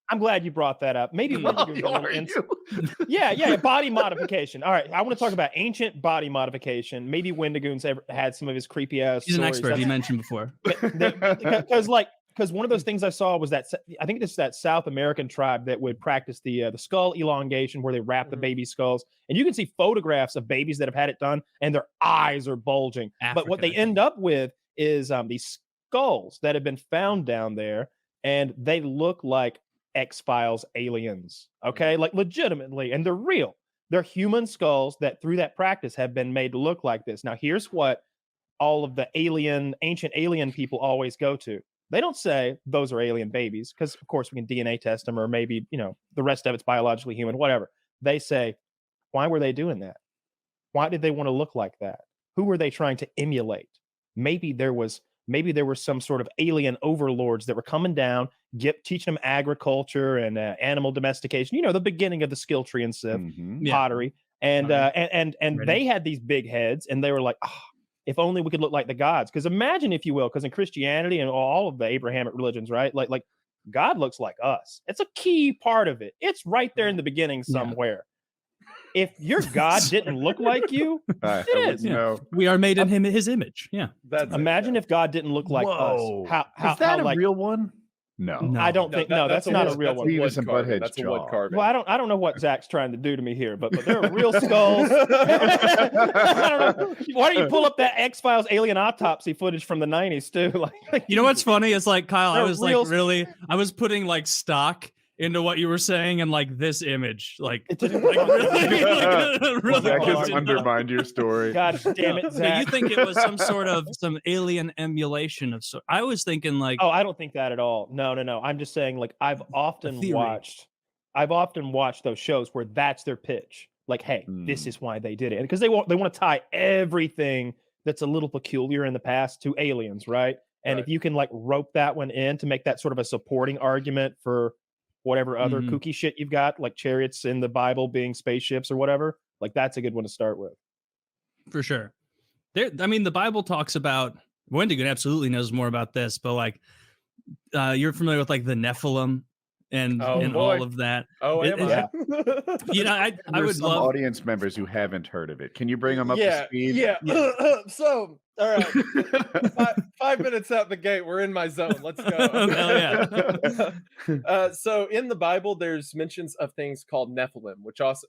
I'm glad you brought that up. Maybe Are you? yeah, body modification. All right, I want to talk about ancient body modification. Maybe Wendigoon's ever had some of his creepy ass. He's an expert. He mentioned before. Because one of those things I saw was that I think this is that South American tribe that would practice the skull elongation, where they wrap the baby skulls, and you can see photographs of babies that have had it done, and their eyes are bulging. But what they end up with is these skulls that have been found down there, and they look like X-Files aliens, okay? Like legitimately, and they're real. They're human skulls that through that practice have been made to look like this. Now, here's what all of the ancient alien people always go to. They don't say those are alien babies, because of course we can DNA test them, or maybe, the rest of it's biologically human, whatever. They say, why were they doing that? Why did they want to look like that? Who were they trying to emulate? Maybe there was some sort of alien overlords that were coming down, teaching them agriculture and animal domestication. The beginning of the skill tree and Civ, pottery, and they had these big heads, and they were like, if only we could look like the gods. Because imagine, if you will, because in Christianity and all of the Abrahamic religions, right, like God looks like us. It's a key part of it. It's right there in the beginning somewhere. If your God didn't look like you, it is. No. We are made in his image. Yeah. Imagine if God didn't look like us. How is that a real one? No, I don't think. That's not a real one. Beavis and Butthead's That's a wood carving. Well, I don't know what Zach's trying to do to me here, but there are real skulls. I don't know. Why don't you pull up that X-Files alien autopsy footage from the 90s too? You know what's funny? It's like, Kyle, I was putting like stock into what you were saying, and like this image, really that just undermined your story. God damn it, Zach. So you think it was some alien emulation of I was thinking like, I don't think that at all. No. I'm just saying, like, I've often watched those shows where that's their pitch. Like, hey, this is why they did it, because they want to tie everything that's a little peculiar in the past to aliens, right? And if you can like rope that one in to make that sort of a supporting argument for whatever other kooky shit you've got, like chariots in the Bible being spaceships or whatever, like that's a good one to start with. For sure. The Bible talks about, Wendigoon absolutely knows more about this, but like, you're familiar with like the Nephilim and all of that. I would love audience members who haven't heard of it. Can you bring them up to speed? Yeah. So, all right, 5 minutes out the gate, we're in my zone. Let's go. Hell yeah. So in the Bible, there's mentions of things called Nephilim, which also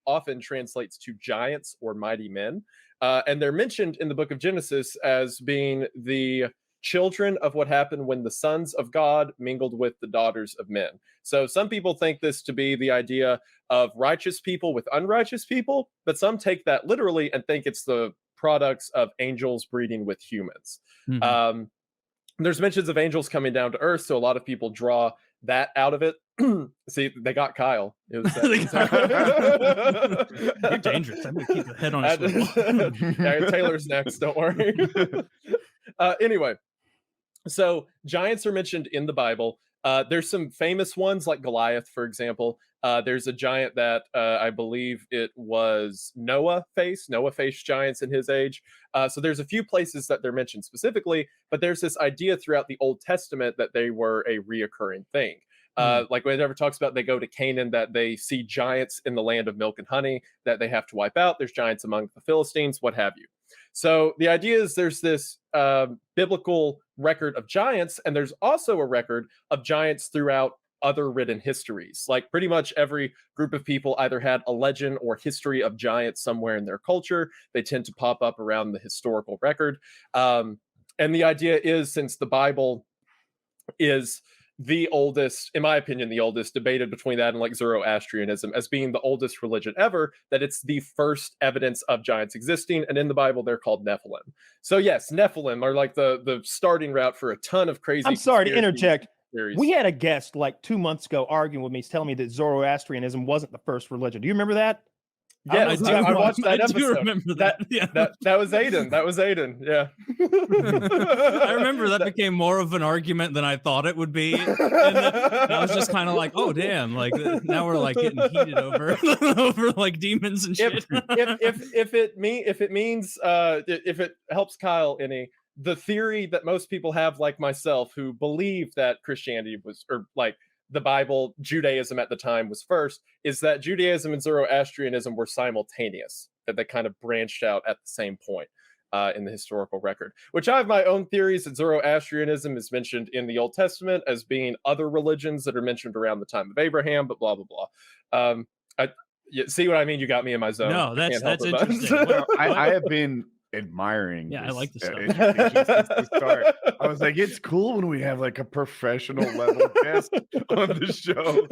often translates to giants or mighty men. And they're mentioned in the book of Genesis as being the children of what happened when the sons of God mingled with the daughters of men. So some people think this to be the idea of righteous people with unrighteous people, but some take that literally and think it's the products of angels breeding with humans. There's mentions of angels coming down to earth, so a lot of people draw that out of it. See, they got Kyle. It was You're dangerous. I'm gonna keep the head on his swivel. Yeah, Taylor's next, don't worry. Anyway, so giants are mentioned in the Bible. There's some famous ones like Goliath, for example. There's a giant that I believe it was Noah faced giants in his age. So there's a few places that they're mentioned specifically, but there's this idea throughout the Old Testament that they were a reoccurring thing. Like when it ever talks about they go to Canaan, that they see giants in the land of milk and honey that they have to wipe out. There's giants among the Philistines, what have you. So the idea is there's this biblical record of giants, and there's also a record of giants throughout other written histories. Like pretty much every group of people either had a legend or history of giants somewhere in their culture. They tend to pop up around the historical record. And the idea is, since the Bible is the oldest, in my opinion, the oldest, debated between that and like Zoroastrianism as being the oldest religion ever, that it's the first evidence of giants existing. And in the Bible, they're called Nephilim. So yes, Nephilim are like the starting route for a ton of crazy. I'm sorry to interject. Theories. We had a guest like 2 months ago arguing with me, telling me that Zoroastrianism wasn't the first religion. Do you remember that? Yeah, I watched that episode. I do remember that. Yeah. That was Aiden. Yeah. I remember that became more of an argument than I thought it would be. And I was just kind of like, oh damn, like now we're like getting heated over like demons and shit. If it helps Kyle any, the theory that most people have, like myself, who believe that Christianity was, or like the Bible, Judaism at the time was first, is that Judaism and Zoroastrianism were simultaneous, that they kind of branched out at the same point in the historical record. Which I have my own theories that Zoroastrianism is mentioned in the Old Testament as being other religions that are mentioned around the time of Abraham, but blah, blah, blah. See what I mean? You got me in my zone. No, that's interesting. Well, I have been admiring. Yeah, I like this stuff. Since the start. I was like, it's cool when we have like a professional level guest on the show.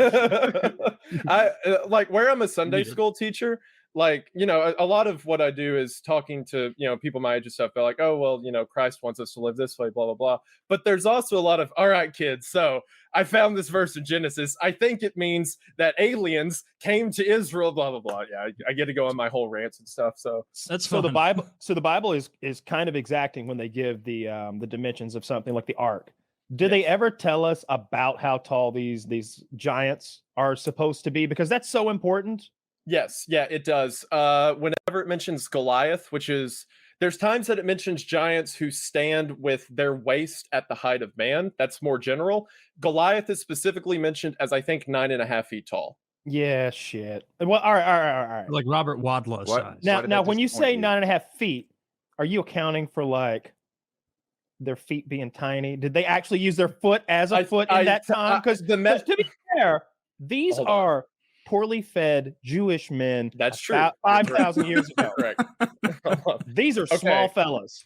I like where I'm a Sunday school teacher. Like, you know, a lot of what I do is talking to, you know, people my age and stuff. They're like, oh, well, you know, Christ wants us to live this way, blah, blah, blah. But there's also a lot of, all right, kids, so I found this verse in Genesis. I think it means that aliens came to Israel, blah, blah, blah. Yeah, I get to go on my whole rants and stuff. So that's so the Bible. So the Bible is kind of exacting when they give the dimensions of something like the ark. Do they ever tell us about how tall these giants are supposed to be? Because that's so important. Yes, yeah, it does. Whenever it mentions Goliath, which is, there's times that it mentions giants who stand with their waist at the height of man. That's more general. Goliath is specifically mentioned as, I think, 9.5 feet tall. Yeah, shit. Well, all right. Like Robert Wadlow size. Now, when you say 9.5 feet, are you accounting for like their feet being tiny? Did they actually use their foot as a foot in that time? Because to be fair, these are poorly fed Jewish men. That's true. About 5,000 years ago. Correct. These are small fellas.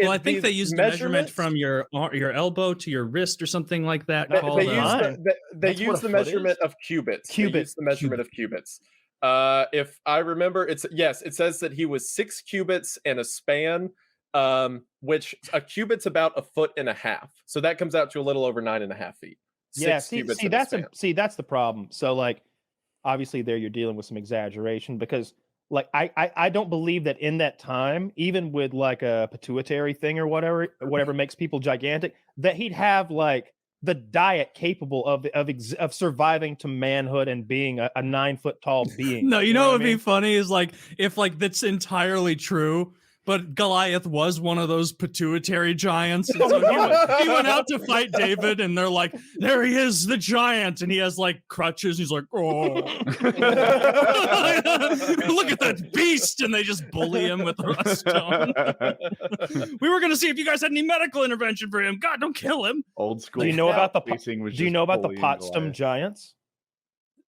Well, I think they used the measurement from your elbow to your wrist or something like that. They use the measurement of cubits. They use the measurement of cubits. If I remember, it says that he was 6 cubits and a span, which a cubit's about 1.5 feet. So that comes out to a little over 9.5 feet. Yeah, see that's the problem. So like, obviously there you're dealing with some exaggeration because like I don't believe that in that time, even with like a pituitary thing or whatever makes people gigantic, that he'd have like the diet capable of surviving to manhood and being a 9 foot tall being. No, you know what would be funny is like if like that's entirely true. But Goliath was one of those pituitary giants. And so he went out to fight David, and they're like, there he is, the giant. And he has like crutches. He's like, oh. Look at that beast. And they just bully him with a stone. We were going to see if you guys had any medical intervention for him. God, don't kill him. Old school. Do you know about the Potsdam giants?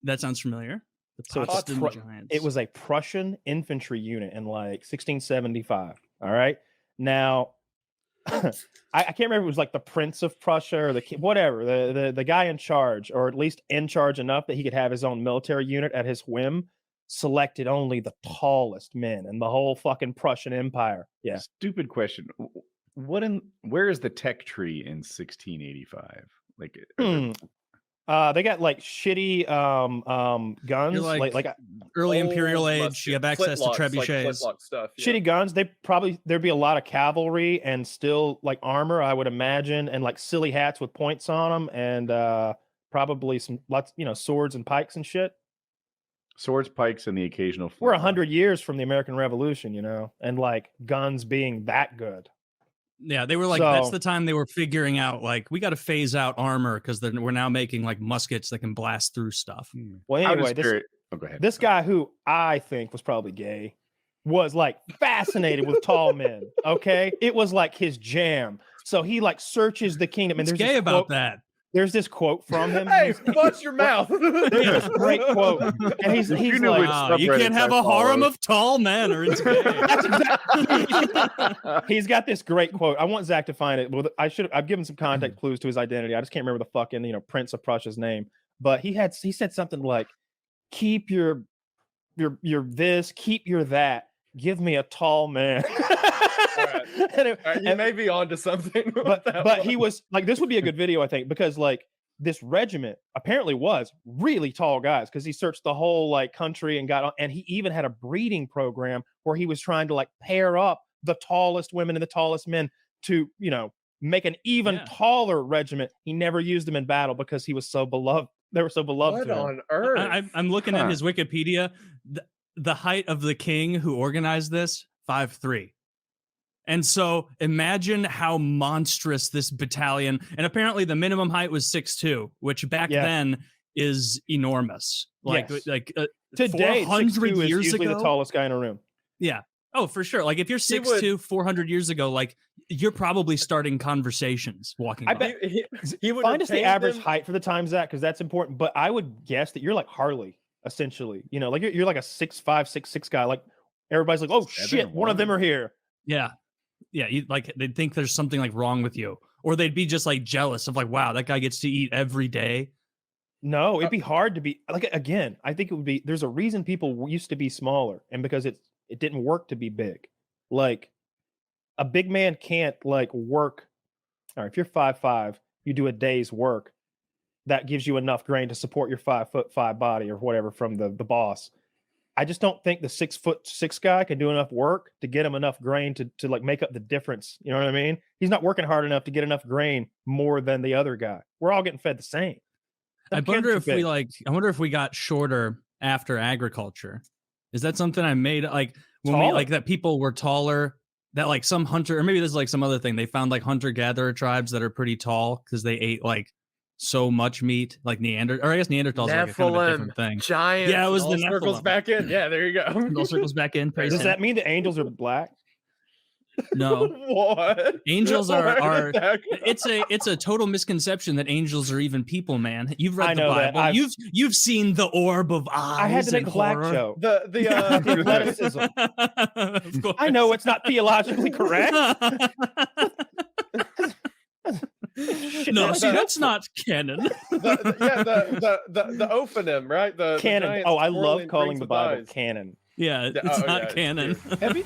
That sounds familiar. It was a Prussian infantry unit in like 1675. All right. Now, I can't remember if it was like the Prince of Prussia or the guy in charge, or at least in charge enough that he could have his own military unit at his whim, selected only the tallest men in the whole fucking Prussian Empire. Yeah. Stupid question. Where is the tech tree in 1685? Like, they got like shitty guns, like early Imperial age. You have access to trebuchets, like stuff. Yeah. Shitty guns. There'd be a lot of cavalry and still like armor, I would imagine, and like silly hats with points on them, and probably lots, swords and pikes and shit. Swords, pikes, and the occasional. We're 100 years from the American Revolution, and like guns being that good. Yeah, they were like, that's the time they were figuring out, like, we got to phase out armor because we're now making like muskets that can blast through stuff. Well, anyway, this guy who I think was probably gay was like fascinated with tall men. Okay, it was like his jam. So he like searches the kingdom, and there's gay about that. There's this quote from him. Hey, watch your mouth. There's this great quote. And he's like, wow, you can't have a harem of tall men or it's gay. That's exactly. He's got this great quote. I want Zach to find it. Well, I've given some context clues to his identity. I just can't remember the fucking, Prince of Prussia's name. But he said something like, keep your this, keep your that. Give me a tall man. You may be on to something. But he was like, this would be a good video, I think, because like this regiment apparently was really tall guys, because he searched the whole like country and he even had a breeding program where he was trying to like pair up the tallest women and the tallest men to, make an even taller regiment. He never used them in battle because he was so beloved. They were so beloved. What on earth? I'm looking at his Wikipedia. The height of the king who organized this, 5'3". And so imagine how monstrous this battalion, and apparently the minimum height was 6'2", which back then is enormous. Like Yes. like Today, 400 6'2" is years usually ago, the tallest guy in a room. Yeah. Oh, for sure. Like if you're 6'2", 400 years ago, like you're probably starting conversations walking. I by. bet he would find us the obtain average them- height for the time, Zach, because that's important. But I would guess that you're like Harley, essentially. You know, like you're like a 6'5", 6'6" guy. Like everybody's like, oh shit, one of them are here. Yeah. Yeah. Like they'd think there's something like wrong with you, or they'd be just like jealous of like, wow, that guy gets to eat every day. No, it'd be hard to be like, again, I think it would be, there's a reason people used to be smaller, and because it didn't work to be big. Like a big man can't like work. All right, if you're 5'5", you do a day's work. That gives you enough grain to support your 5'5" body or whatever from the boss. I just don't think the 6'6" guy can do enough work to get him enough grain to like make up the difference. You know what I mean? He's not working hard enough to get enough grain more than the other guy. We're all getting fed the same. I wonder if we got shorter after agriculture. Is that something I made like when we like that people were taller, that like some hunter, or maybe this is like some other thing, they found like hunter-gatherer tribes that are pretty tall because they ate like so much meat, like Neanderthal, or I guess Neanderthals are like a kind of a different thing. Giants. Yeah, it was all the circles Nephilim. back in. Yeah, there you go. It all circles back in. Praise Does him. that mean the angels are black? No. What? Angels Where are did that come it's a total misconception that angels are even people, man. You've read I the know that. Bible. You've seen the orb of eyes. I had to make and a black horror. joke. The Athleticism. Of course. I know it's not theologically correct. No, see, that's not canon. the ophonym, right? The Canon. giant Oh, I love swirling calling rings the with Bible eyes. canon. Yeah, it's Oh, not yeah, canon. true. Have you,